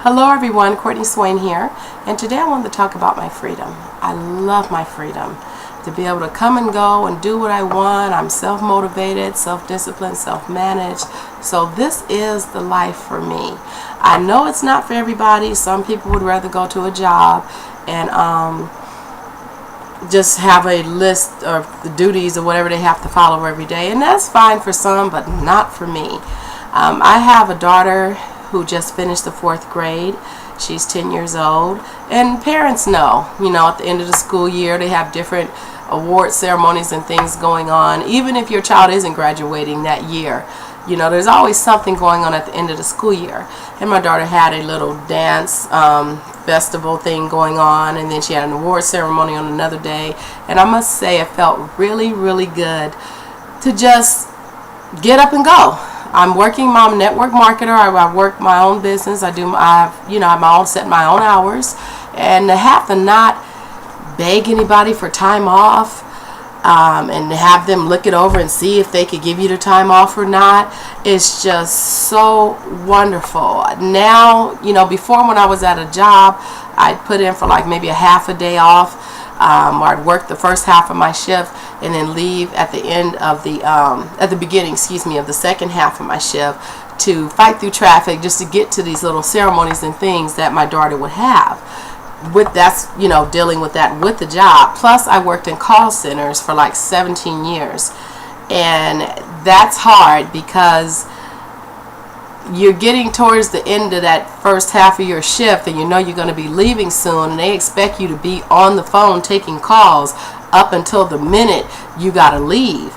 Hello everyone, Courtney Swain here, and today I wanted to talk about my freedom. I love my freedom to be able to come and go and do what I want. I'm self-motivated, self-disciplined, self-managed, so this is the life for me. I know it's not for everybody. Some people would rather go to a job and just have a list of the duties or whatever they have to follow every day, and that's fine for some, but not for me. I have a daughter who just finished the 4th grade. She's 10 years old, and parents know, at the end of the school year they have different award ceremonies and things going on. Even if your child isn't graduating that year, there's always something going on at the end of the school year. And my daughter had a little dance festival thing going on, and then she had an award ceremony on another day, and I must say it felt really, really good to just get up and go. I'm working, I'm a network marketer. I work my own business. I have my own, set my own hours, and to have to not beg anybody for time off, and have them look it over and see if they could give you the time off or not, is just so wonderful. Now, before, when I was at a job, I'd put in for like maybe a half a day off, or I'd work the first half of my shift and then leave at the end of at the beginning, of the second half of my shift to fight through traffic just to get to these little ceremonies and things that my daughter would have. Dealing with that with the job. Plus, I worked in call centers for like 17 years, and that's hard because you're getting towards the end of that first half of your shift, and you're going to be leaving soon, and they expect you to be on the phone taking calls up until the minute you got to leave.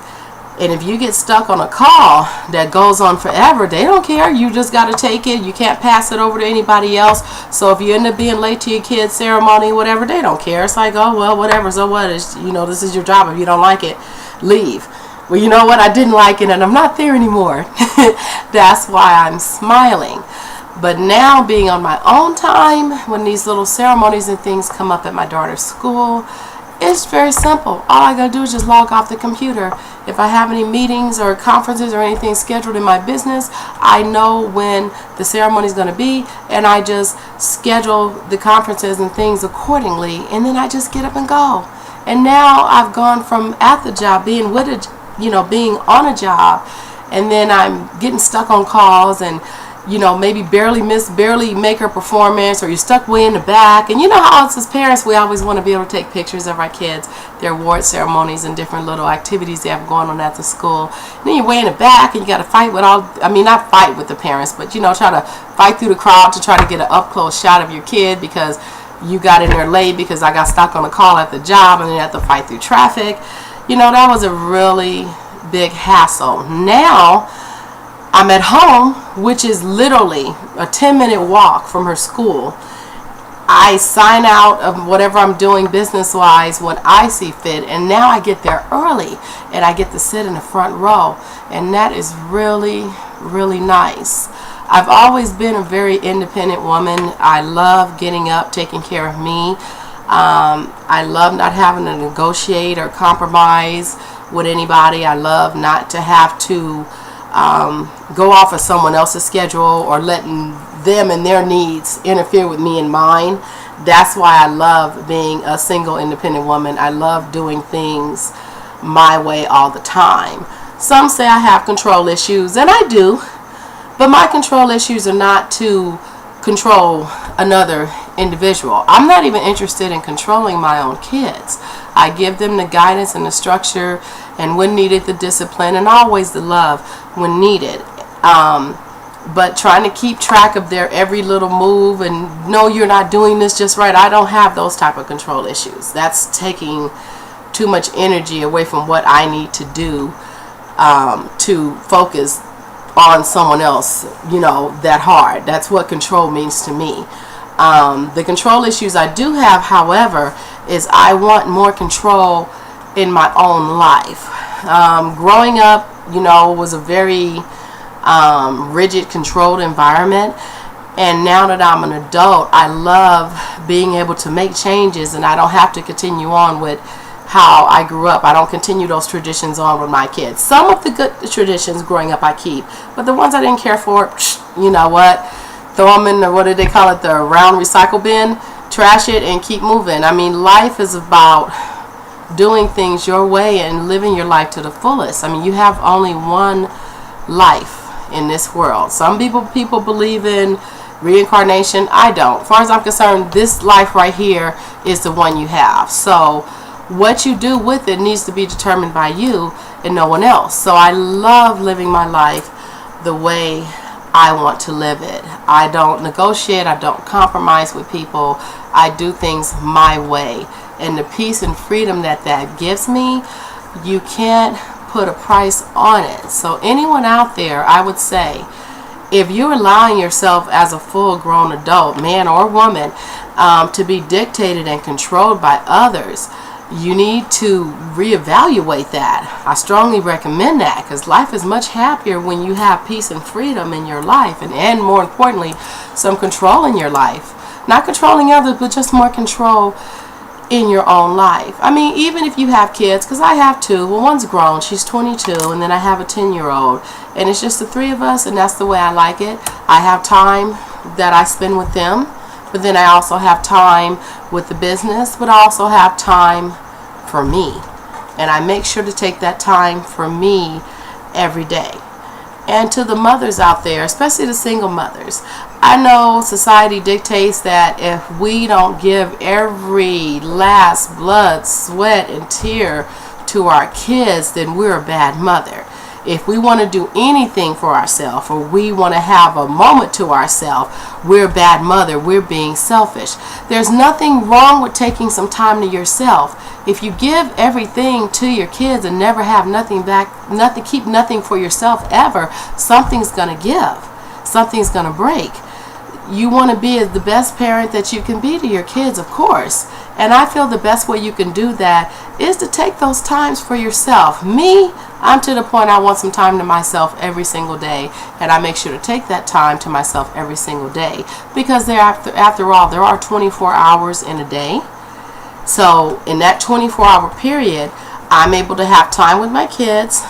And if you get stuck on a call that goes on forever, they don't care. You just got to take it. You can't pass it over to anybody else. So if you end up being late to your kid's ceremony, whatever, they don't care. It's like, oh, well, whatever. So what? This is your job. If you don't like it, leave. Well, you know what? I didn't like it, and I'm not there anymore. That's why I'm smiling. But now, being on my own time, when these little ceremonies and things come up at my daughter's school, it's very simple. All I gotta do is just log off the computer. If I have any meetings or conferences or anything scheduled in my business, I know when the ceremony is going to be, and I just schedule the conferences and things accordingly, and then I just get up and go. And now I've gone from at the job, being being on a job, and then I'm getting stuck on calls and maybe barely make her performance, or you're stuck way in the back. And how us as parents, we always want to be able to take pictures of our kids, their award ceremonies and different little activities they have going on at the school. And then you're way in the back, and you got to fight with not fight with the parents, but try to fight through the crowd to try to get an up close shot of your kid because you got in there late because I got stuck on a call at the job, and then you have to fight through traffic. That was a really big hassle. Now I'm at home, which is literally a 10-minute walk from her school. I sign out of whatever I'm doing business-wise when I see fit, and now I get there early, and I get to sit in the front row, and that is really, really nice. I've always been a very independent woman. I love getting up, taking care of me. I love not having to negotiate or compromise with anybody. I love not to have to go off of someone else's schedule or letting them and their needs interfere with me and mine. That's why I love being a single independent woman. I love doing things my way all the time. Some say I have control issues, and I do, but my control issues are not to control another individual. I'm not even interested in controlling my own kids. I give them the guidance and the structure, and when needed, the discipline, and always the love when needed. But trying to keep track of their every little move and no, you're not doing this just right, I don't have those type of control issues. That's taking too much energy away from what I need to do to focus on someone else, that hard. That's what control means to me. The control issues I do have, however, is I want more control in my own life. Growing up, was a very rigid, controlled environment, and now that I'm an adult, I love being able to make changes, and I don't have to continue on with how I grew up. I don't continue those traditions on with my kids. Some of the good traditions growing up I keep, but the ones I didn't care for, you know what? throw them in the, what do they call it, the round recycle bin, trash it, and keep moving. I mean, life is about doing things your way and living your life to the fullest. I mean, you have only one life in this world. Some people believe in reincarnation. I don't. As far as I'm concerned, this life right here is the one you have. So what you do with it needs to be determined by you and no one else. So I love living my life the way I want to live it. I don't negotiate. I don't compromise with people. I do things my way. And the peace and freedom that gives me, you can't put a price on it. So anyone out there, I would say, if you're allowing yourself as a full-grown adult, man or woman, to be dictated and controlled by others, you need to reevaluate that. I strongly recommend that, because life is much happier when you have peace and freedom in your life, and more importantly, some control in your life. Not controlling others, but just more control in your own life. I mean, even if you have kids, because I have two. Well, one's grown, she's 22, and then I have a 10-year-old, and it's just the three of us, and that's the way I like it. I have time that I spend with them, but then I also have time with the business, but I also have time for me, and I make sure to take that time for me every day. And to the mothers out there, especially the single mothers, I know society dictates that if we don't give every last blood, sweat, and tear to our kids, then we're a bad mother. If we want to do anything for ourselves, or we want to have a moment to ourselves, we're a bad mother. We're being selfish. There's nothing wrong with taking some time to yourself. If you give everything to your kids and never have nothing back, keep nothing for yourself ever, something's going to give. Something's going to break. You want to be the best parent that you can be to your kids, of course. And I feel the best way you can do that is to take those times for yourself. Me, I'm to the point I want some time to myself every single day, and I make sure to take that time to myself every single day, because after all, there are 24 hours in a day. So in that 24-hour period, I'm able to have time with my kids.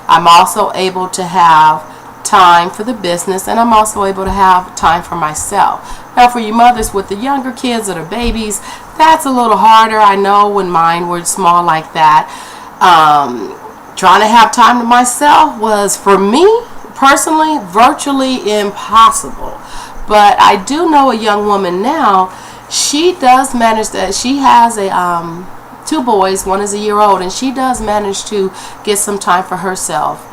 I'm also able to have time for the business, and I'm also able to have time for myself. Now, for you mothers with the younger kids that are babies, that's a little harder. I know when mine were small like that. Trying to have time to myself was, for me personally, virtually impossible. But I do know a young woman now. She does manage that. She has two boys. One is a year old, and she does manage to get some time for herself.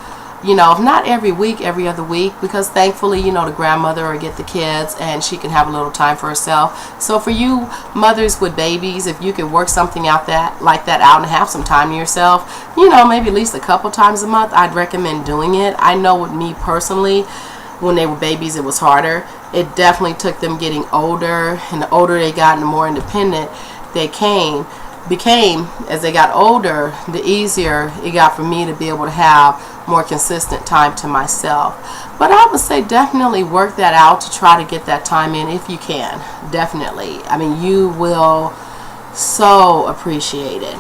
You know, if not every week, every other week, because thankfully, you know, the grandmother will get the kids and she can have a little time for herself. So for you mothers with babies, if you could work something out like that out and have some time to yourself, you know, maybe at least a couple times a month, I'd recommend doing it. I know with me personally, when they were babies, it was harder. It definitely took them getting older, and the older they got and the more independent they became as they got older, the easier it got for me to be able to have more consistent time to myself. But I would say definitely work that out to try to get that time in if you can. Definitely. I mean, you will so appreciate it.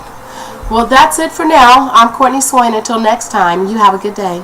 Well, that's it for now. I'm Courtney Swain. Until next time, you have a good day.